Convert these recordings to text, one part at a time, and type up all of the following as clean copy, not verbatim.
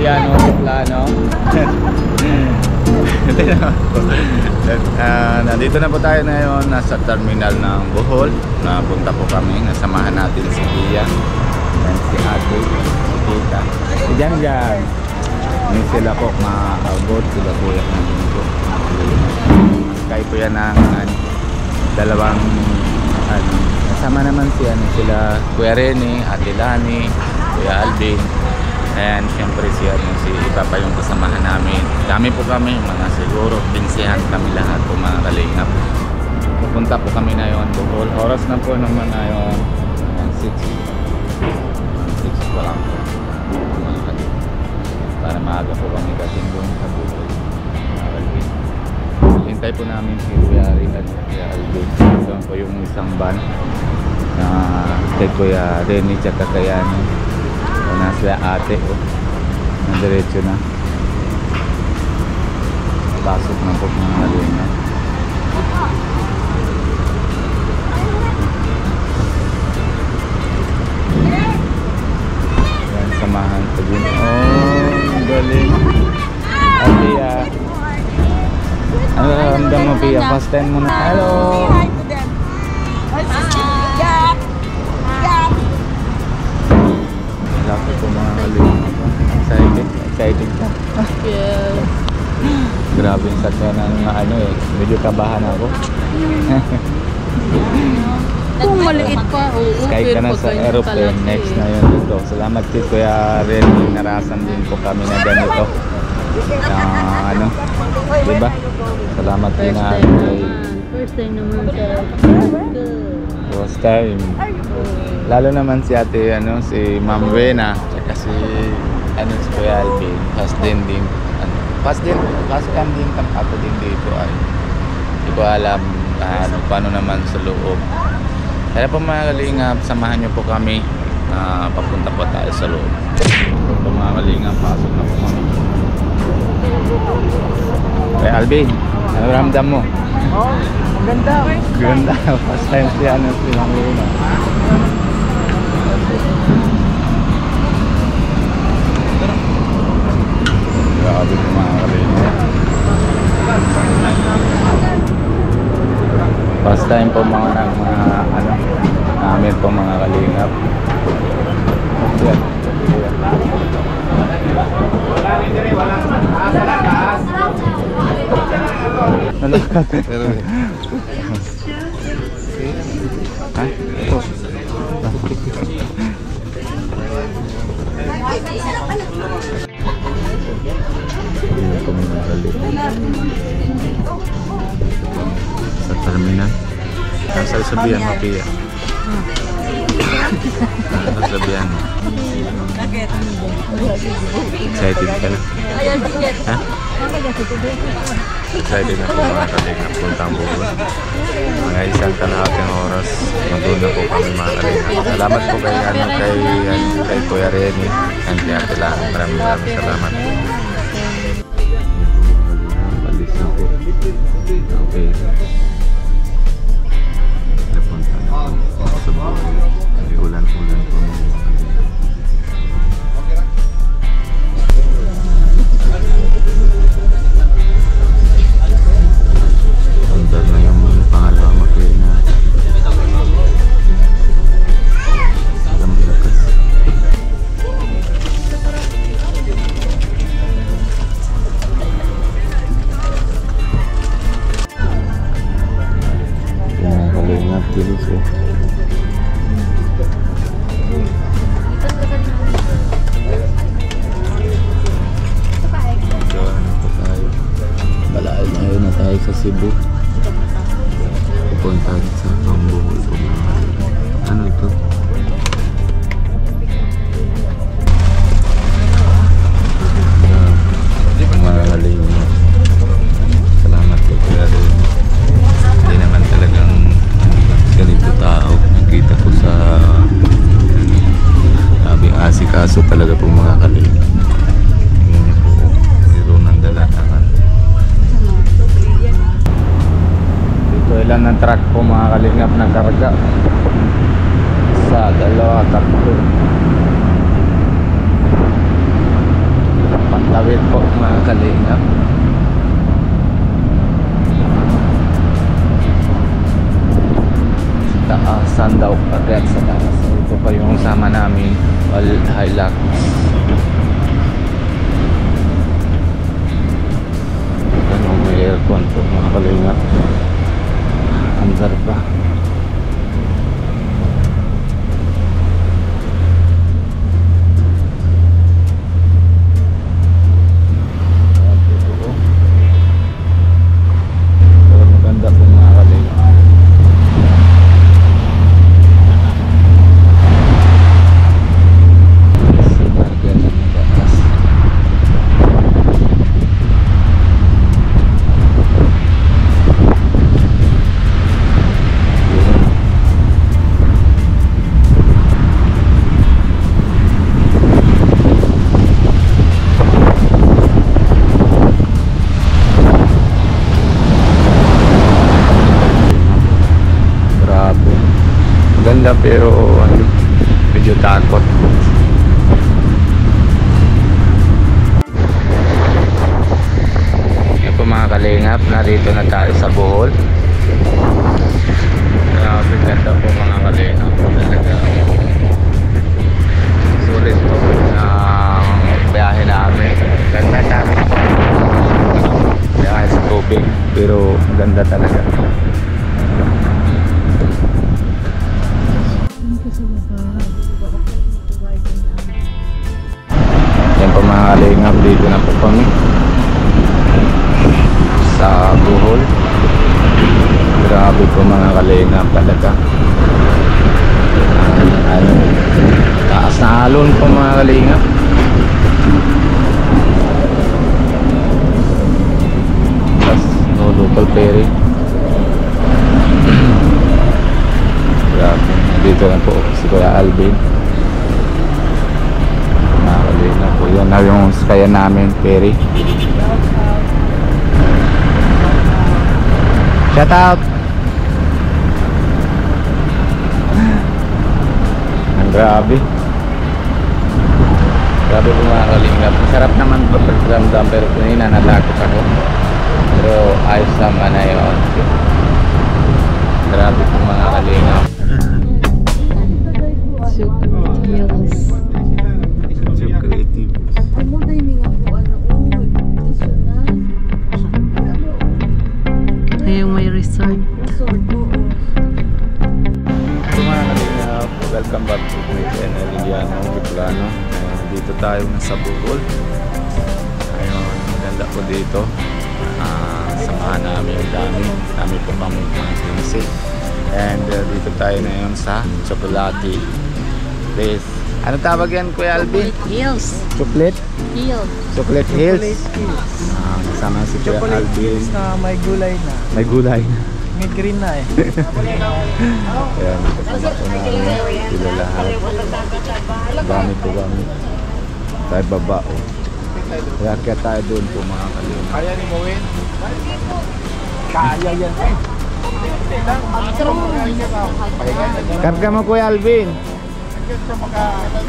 Piano plano. Nandito na po tayo ngayon, nasa terminal ng Bohol. Napunta po kami, nasamahan natin si Pia and si Ate, si Tita. Diyan. Yung sila po maabot, sila po yan nandun po. Kaya po yan ng dalawang kasama naman sila Kuya Rene, Ate Lani, Kuya Alvin. And syempre si iba pa yung kasamahan namin. Dami po kami, mga siguro 15 kami lahat po mga kalingap. Pupunta po kami na yun Bohol. Oras na po naman na yun 6 pa lang po. Para maaga po kami dating doon sa Bohol. Hintay po namin si Kuya Rin at Kuya Alvin. Doon po yung isang van na kay Kuya Rene at Kakayani. Nasa ate diretso na pasok na po mga kalingap. Yan, samahan ko din. Ang galing Pia. Ano naramdam mo Pia? First time mo na. Hello. Laki po mga kalingap. Excited ka? Yes. Grabe yung sakya ng medyo kabahan ako. Kung maliit pa, oo. Sky ka na sa aeroplane, next na yun dito. Salamat kay Kuya Ren, narasan din po kami na ganito. Diba? Salamat din na First time naman sa first time. Lalo naman si ate, si Ma'am Wena, tsaka si Kuya Alvin, fast time din ako din dito ay hindi ko alam paano naman sa loob. Kaya po mga kalingap, samahan nyo po kami, papunta po tayo sa loob. So mga kalingap, pasok na po kami. Kuya Alvin, ano ramdam mo? Maganda. Ganda, first time si Ma'am Wena. Grabe po mga kalingap. First time po namin po mga kalingap. Yan. Ano ka? Ha? Ito. Sa terminal. Nasa sabihan mo Pia. Nasa sabihan mo. Excited ka na? Ha? Excited na po mga kalingap, puntang Bohol. Mga isang kalahating oras nandun na po kami mga kalingap. Salamat po kay Kuya Rene and kay Ate Lang. Maraming salamat po. Balis na po. Okay. Napunta na po sa Bohol. May ulan-ulan po mga kalingap. Sa Cebu pupunta sa Bohol po ano ito? Malalim. Salamat po Kuya Ren. Hindi naman talagang ganito tao nakita ko sa asikaso talaga po mga kalingap. Ilan ng truck po mga kalingap na karga sa 2, 3. Tawid po mga kalingap. Taasan daw agad sa taas. Ito pa yung sama namin, Hilux. Ano, may aircon po mga kalingap. Andar pa. Pero maganda po mga kalingap. Ganda pero ano, medyo takot. Yan po mga kalingap, narito na tayo sa Bohol. Grabe ganda po mga kalingap. Talaga sulit po ang biyahe namin. Ganda namin po biyahe sa tubig, pero ganda talaga. Yan po mga kalingap, dito na po kami sa Bohol. Grabe po mga kalingap talaga. Taas na alon po mga kalingap. Tapos no local ferry. Grabe, dito na po si Kuya Alvin. Nakalina po yan na yung kaya namin ferry. Shout out. Ang grabe po mga kalingap. Masarap naman po pagramdam, pero kanina natakot ako, pero ayos naman na yun. Grabe po mga kalingap. Yung may resort. Welcome back to my channel, Liliano Bicolano. Dito tayo sa Bohol. Ayun, maganda po dito. Samahan namin yung dami po kami mga pinsi. And dito tayo ngayon sa Chocolate Place. Ano tawag yan, Kuya Alvin? Hills. Chocolate? Hills. Chocolate Hills. Kasama si Kuya Chocolate Alvin. Hills na may gulay na. May gulay na. May green na eh. Ayan, kasama po namin sila lahat. Dami po kami. Tayo baba. Kaya tayo doon po mga kalingap. Kaya ni Mowin? Kaya yan eh. Karga mo Kuya Alvin.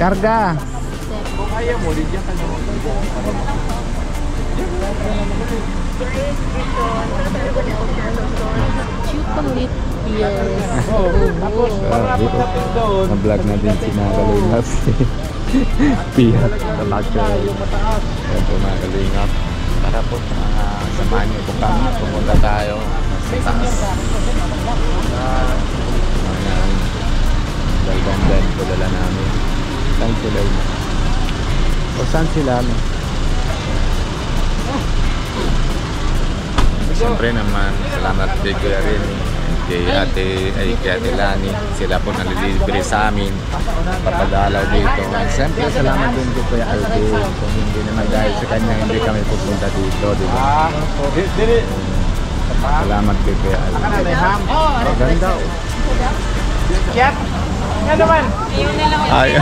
Karga. Kung kaya mo, diyan ka naman. Chocolate Hills. Tapos, pag-rapot natin doon. Na-vlog na din si mga kalingap. Pia. Talaga. Ayan po mga kalingap. Tara po, samahan niyo po kami. Pumunta tayo sa taas. Daldan po dala namin. Saan sila yun? O saan sila? Siyempre naman, salamat kay Kuya Rin, kay Ate Lani. Sila po nalilibre sa amin, papadalaw dito. And siyempre salamat din kay Kuya Alvin. Kung hindi naman dahil sa kanya, hindi kami pupunta dito, di ba? Salamat kay Kuya Alvin. Maganda o. Kiyat? Nga naman. Ay.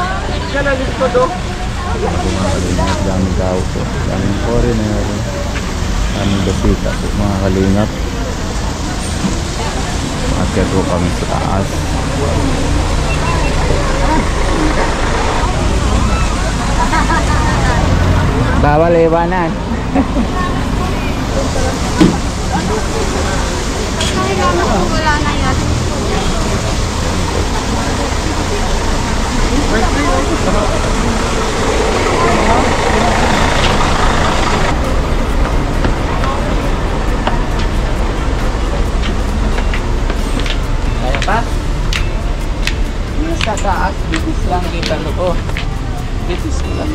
Siya na dito do. Daming tao po. Daming foreigner. Daming basita po mga kalingap. Akyat po kami sa taas. Bawal iwanan. Wala na yan. Kaya pa? Yes, sa taas. Bitis lang kita ko. Bitis lang.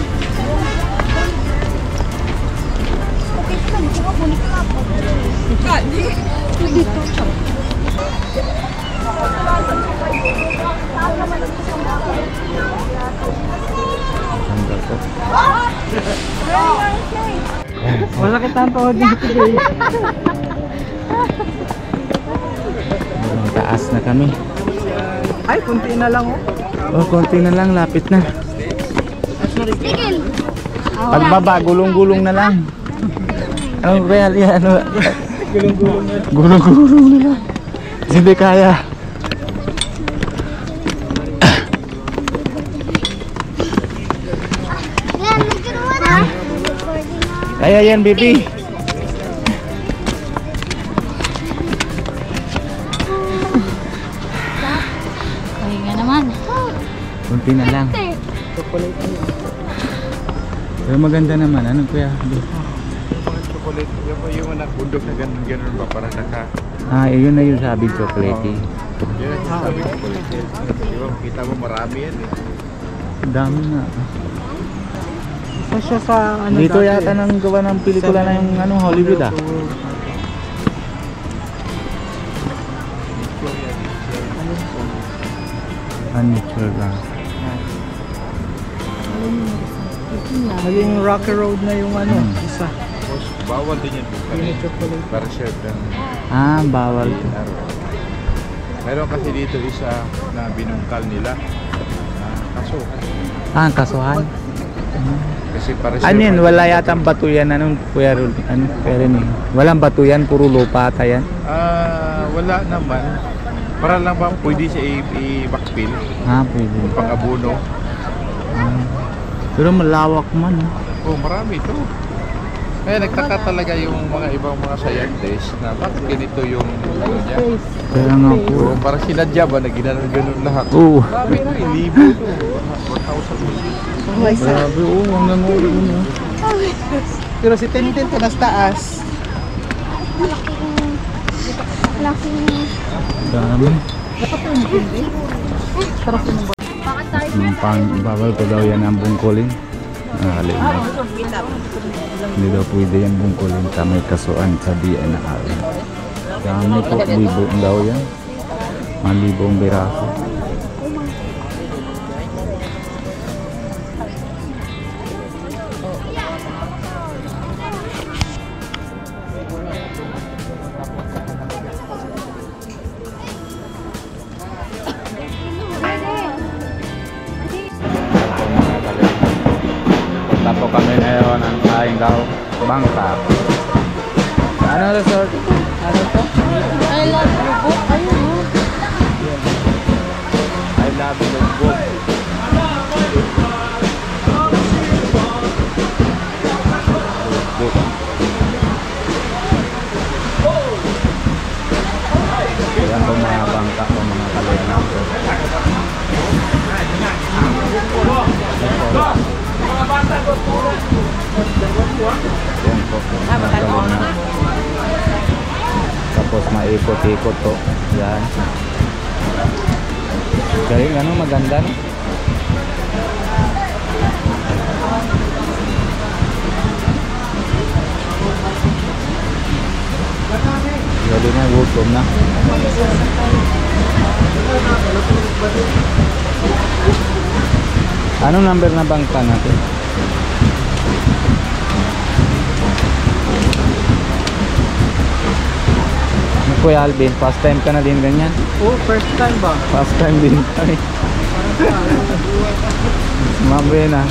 Masakit ang tuhod niya today. Taas na kami. Ay, kunti na lang oh. Oh, konti na lang, lapit na. Tigil. Pagbaba, gulong-gulong na lang. Anong real yan? Ano? Gulong-gulong na. Gulong-gulong na lang. Hindi kaya. Yan, nagkaroon na. Kaya yan, baby. Ay nga naman. Konti na lang. Pero maganda naman. Ano kuya? Chocolate. Yung anak bundok na ganun ba para naka... Ah, yun na yung sabing chocolate. Yun ang sabi ko chocolate. Di ba, kita mo marami yan eh. Dami na. Isa siya sa ano Dito yata nang gawa ng pelikula na yung ano, Hollywood ah. Nature lang. Naging Rocky Road na yung ano, isa. Bawal din yan Yung chocolate. para share ng Ah, bawal to. meron kasi dito isa na binungkal nila kaso Ah, kasuhan. kasi para Ano yan? Wala yatang bato yan. Anong kuya Rul? Ano? Pero ni. Walang bato yan. Puro lupa ata yan. wala naman para lang ba pwede siya i-backfill Ah, pwede. pang abono. Pero malawak man. Oh, marami ito. Kaya nagtaka talaga yung mga ibang mga scientists na bakit ganito yung ano niya. Kaya nga po. So, parang sinadya ba na ginanon lahat. Oo. Marami ito, libo ito. 1,000. Grabe. Oo, ang nangulo mo. Pero si Tintin to nas taas. Malaking... Dami. Bakit tayo? Pang bawal ko daw yan ang bungkulin. Nakalimutan. Hindi daw pwede yan bungkulin sa may kasuan sa DNR. Dami po, libo daw yan. Mga libong biraso. Punta po kami ngayon ang Kainggao Bangka. Ano resort? Ano to? I love you book. Ayun oh. I love Lugbo. Lugbo. Ayan po mga bangka po mga kalina po. Ayan po mga kalina. Tapos maikot-ikot to. Yan. Galing ano, maganda no? Galing na, gutom na. Anong number na bangka natin? Kuya Alvin, first time ka na din ganyan? Oh, first time ba? First time din kami. Mamaya na.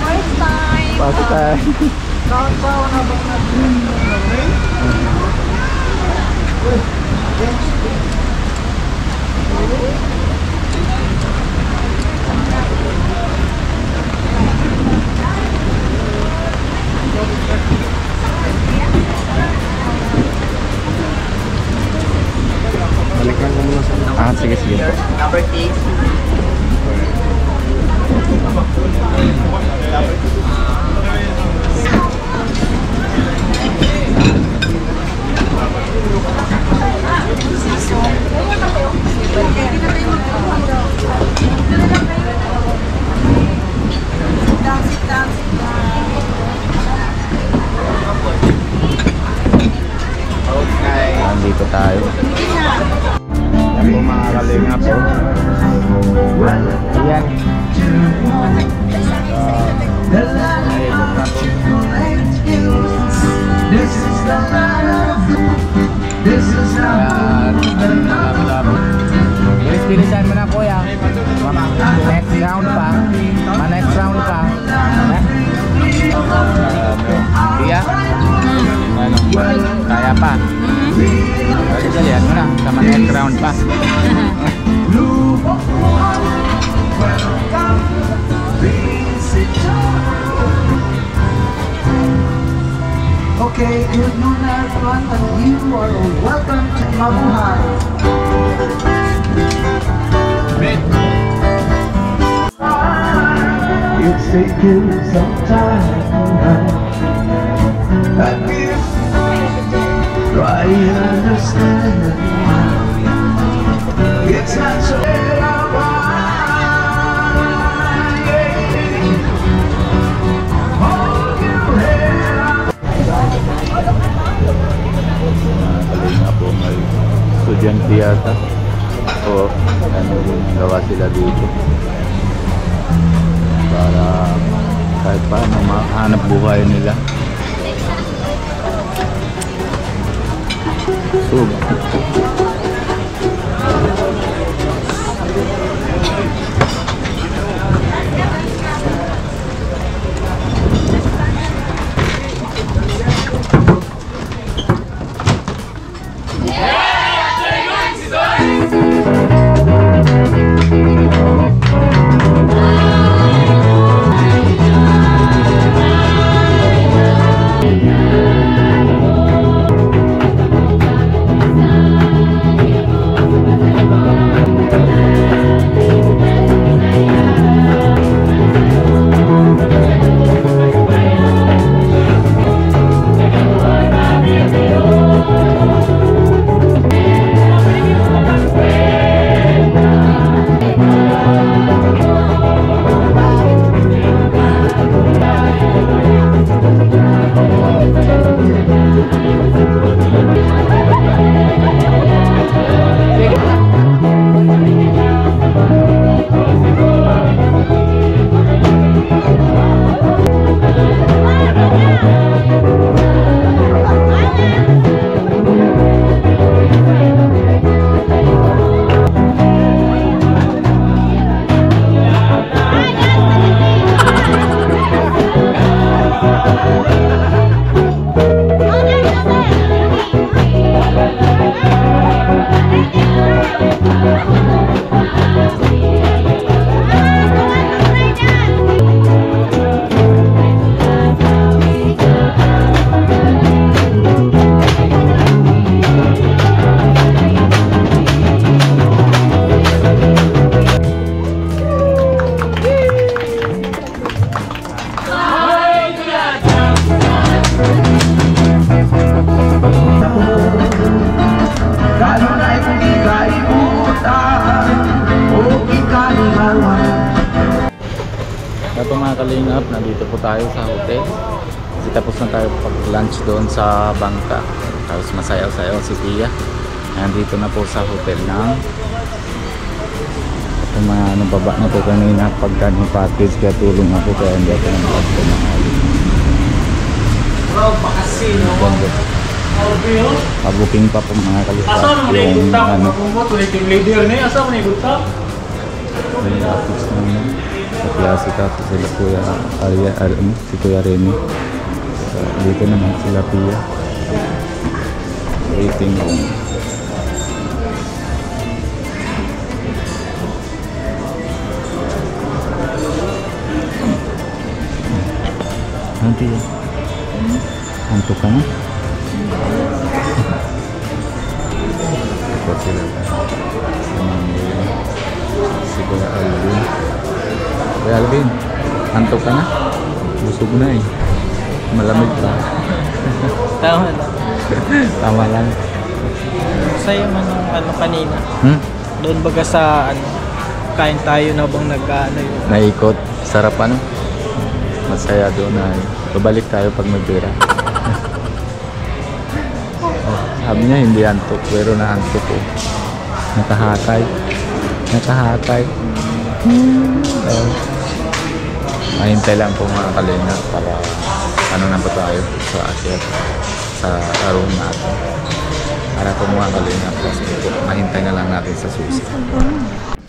First time. First time. Taon-taon na ba natin? Sige, sige po. Number 8. Okay. Nandito tayo. Yan po mga kalinga po. Yan. Bilisan mo na kuya. Next round pa. Next round pa. Iya? Ano? Kaya pa? Dalihan mo na. Sama next round pa. Okay, good noon everyone, and you are all welcome to Mabuhay. It's taken some time and you try and understand it's not so Kalinga po, may estudyante yata o ano yung gawa sila dito para kahit paano mahanap buhay nila. So ito mga kalingap, nandito po tayo sa hotel. Kasi tapos na tayo pag-lunch doon sa bangka. Tapos masayaw-sayaw si Tia. Nandito na po sa hotel ng ito mga ano baba na to kanina pagka ng package kaya tulong ako kaya hindi ako ng pagka ng alis. Pabuking pa po mga kalingap yung ano yung package namin. Sa klase tapos sila Kuya Arya, si Kuya Rene. So, dito naman sila Pia. Waiting room. Ano Pia? Antok ka na? Ito sila. si Kuya Alvin. Kuya Alvin, antok ka na? Busog na eh. Malamig pa. Tama lang. Tama lang. Sa'yo man ang ano kanina. Hmm? Doon baga sa ano, kain tayo na bang nag-ano yun. Naikot. Sarap ano? Masaya doon ay. Babalik tayo pag may pera. Oh, sabi niya hindi antok, pero naantok ko. Nakahakay. Nakahakay. Mahintay lang po mga kalinga para ano na ba tayo sa akyat sa room natin. Para po mga kalingap kasi po mahintay na lang natin sa susi.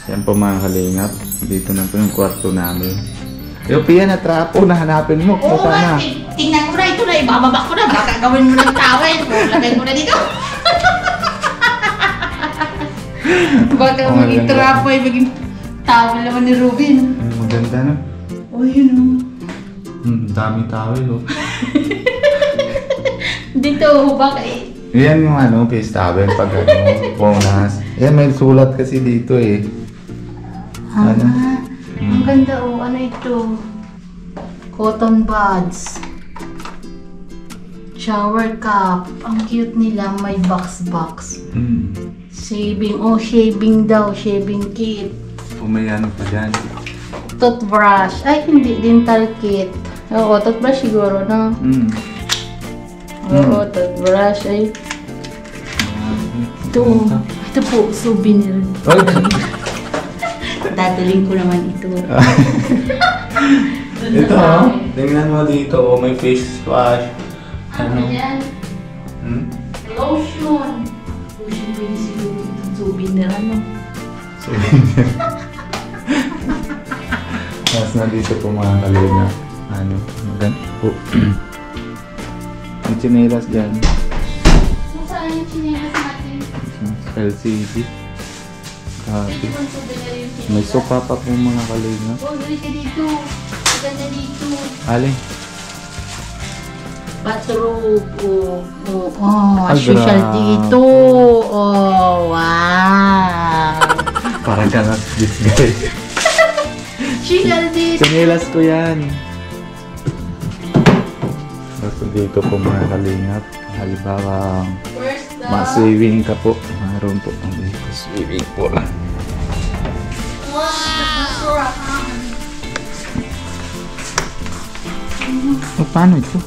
Yan po mga kalingap. Dito na po yung kwarto namin. Yung Pia na trapo na hanapin mo. Oo Basta na. nga, tingnan ko na ito na, ibababa ko na, baka gawin mo ng towel. Lagay mo na dito. Baka Oh, maging maganda. trapo ay maging towel naman ni Ruben. Maganda na. Oh, yun o. Daming tawel oh. Dito, baka eh. Yan yung ano, face towel pag ano, bonus. Yan may sulat kasi dito eh. Ano? Ang ganda oh, ano ito? Cotton buds. Shower cup. Ang cute nila, may box. Shaving, oh shaving daw, shaving kit. May ano pa dyan. Toothbrush. Ay, hindi, dental kit. Oo, toothbrush siguro, no? Oo, toothbrush. Ay, ito po, souvenir. Dadaling ko naman ito. Ito oh. Tingnan mo dito oh, may face wash. Ano yan? Hmm? Lotion. Lotion pwede siguro itong souvenir, ano? Tapos na dito po mga kalinga. Ano, maganda po. Ang chinelas dyan. Saan yung chinelas natin? LCD. Grabe. Ito pang souvenir yung chinelas. May sopa pa po mga kalinga. Oh, dali ka dito. Maganda dito. Ali. Bathrobe. Oh, Ay, social grabe. dito. Oh, wow. Parang ka na disguise. Social dito. Chinelas ko yan. Tapos dito po mga kalingap. Halimbawa, First ma-swimming ka po. Mayroon po. Swimming po lang. Oh, paano ito?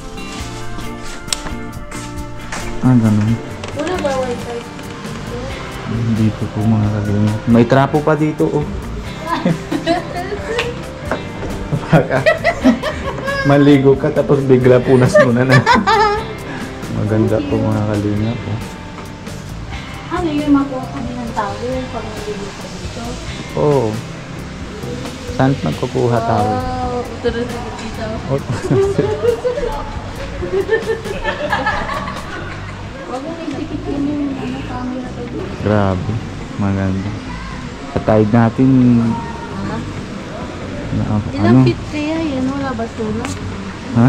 Ah, ganun. Wala ba wifi? Dito po mga kalingap. May trapo pa dito oh. Baka maligo ka tapos bigla punas mo na. Maganda po mga kalingap oh. Ano yung makuha ka din ng towel pag nalilito ka dito? Oo. Saan magkukuha tayo? Wow, tulad na dito. Huwag mo itikit yun yung camera ko dito. Grabe. Maganda. Patayad natin. Ilang feet kaya yan? Wala ba sulat? Ha?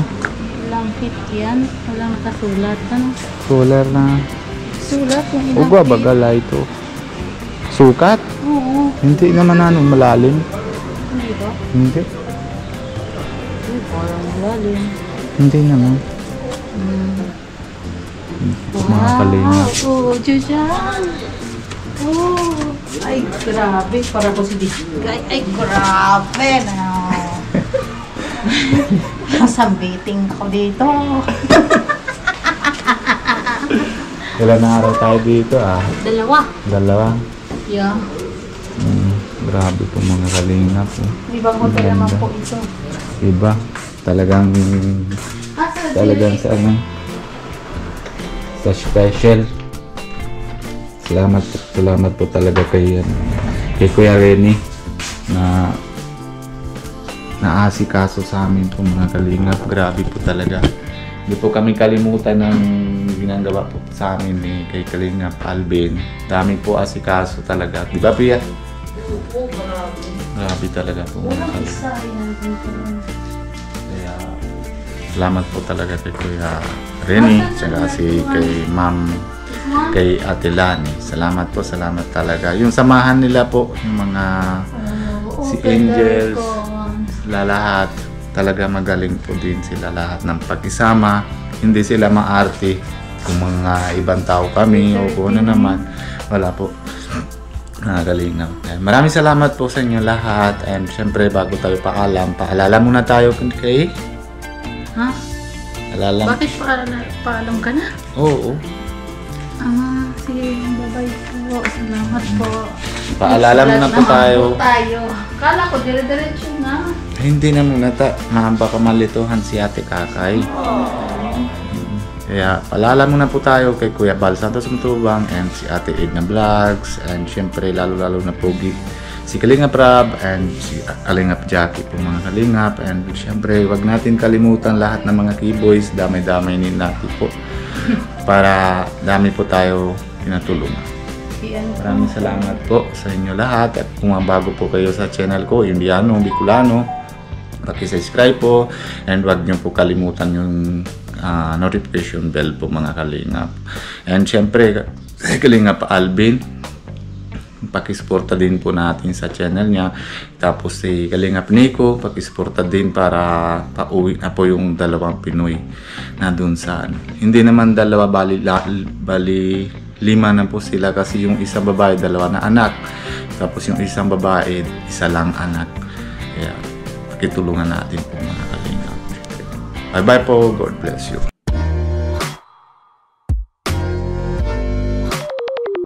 Ilang feet yan? Walang nakasulat. Ano? Solar na. Sulat yung ilang Ugwa bagala ito. Sukat? Oo. Hindi naman ano, malalim. Hindi ba? Hindi. Uy, parang malalim. Hindi naman. Mga kalingap. Oo, Jujan. Oh, ay grabe. Para ko si Disgay. Ay grabe na. Masambiting ako dito. Ilan na araw tayo dito ah? Dalawa. Dalawa. Yeah. Grabe po mga kalingap. Ibang hotel naman po ito. Iba. Talagang sa ano, sa special. Salamat po talaga kay Kuya Renny na naasikaso sa amin po mga kalingap. Grabe po talaga. Hindi po kami kalimutan ng ginagawa po sa amin ni kay Kalingap Alvin. Dami po asikaso talaga. Di ba, Pia? Oo, grabe. Grabe talaga po mga Walang kalingap. isa. Kaya, salamat po talaga kay Kuya Renny, tsaka si kay Ma'am, kay Ate Lani. Salamat po, salamat talaga. Yung samahan nila po, yung mga si Angels, sila lahat. Talaga magaling po din sila lahat ng pag-isama. Hindi sila maarte kung mga ibang tao kami o kung ano naman. Wala po. Galing na. Maraming salamat po sa inyo lahat. And syempre bago tayo paalala muna tayo kay... Ha? Alala. Bakit paalam ka na? Oo. Sige, bye-bye po. Salamat po. Paalala muna po tayo. Kala ko, dire-diretso na. Hindi na muna baka malituhan si Ate Kakay. Kaya paalala muna po tayo kay Kuya Bal Santos Matubang and si Ate Edna Vlogs and syempre lalo na po si Kalingap Rab and si Kalingap Jackie po mga Kalingap and syempre wag natin kalimutan lahat ng mga keyboys, damay-damay din natin po para dami po tayo tinatulungan. Maraming salamat po sa inyo lahat at kung bago po kayo sa channel ko, Indiano, Bicolano, paki-subscribe po and wag niyo po kalimutan yung notification bell po mga Kalingap. And syempre, Kalingap Alvin, pakisuporta din po natin sa channel niya. Tapos si Kalingap Nico, pakisuporta din para pauwi na po yung dalawang Pinoy na dun sa hindi naman dalawa, bali 5 na po sila kasi yung isang babae, 2 na anak. Tapos yung isang babae, 1 lang anak. Kaya pakitulungan natin po mga Kalingap. Bye-bye po. God bless you.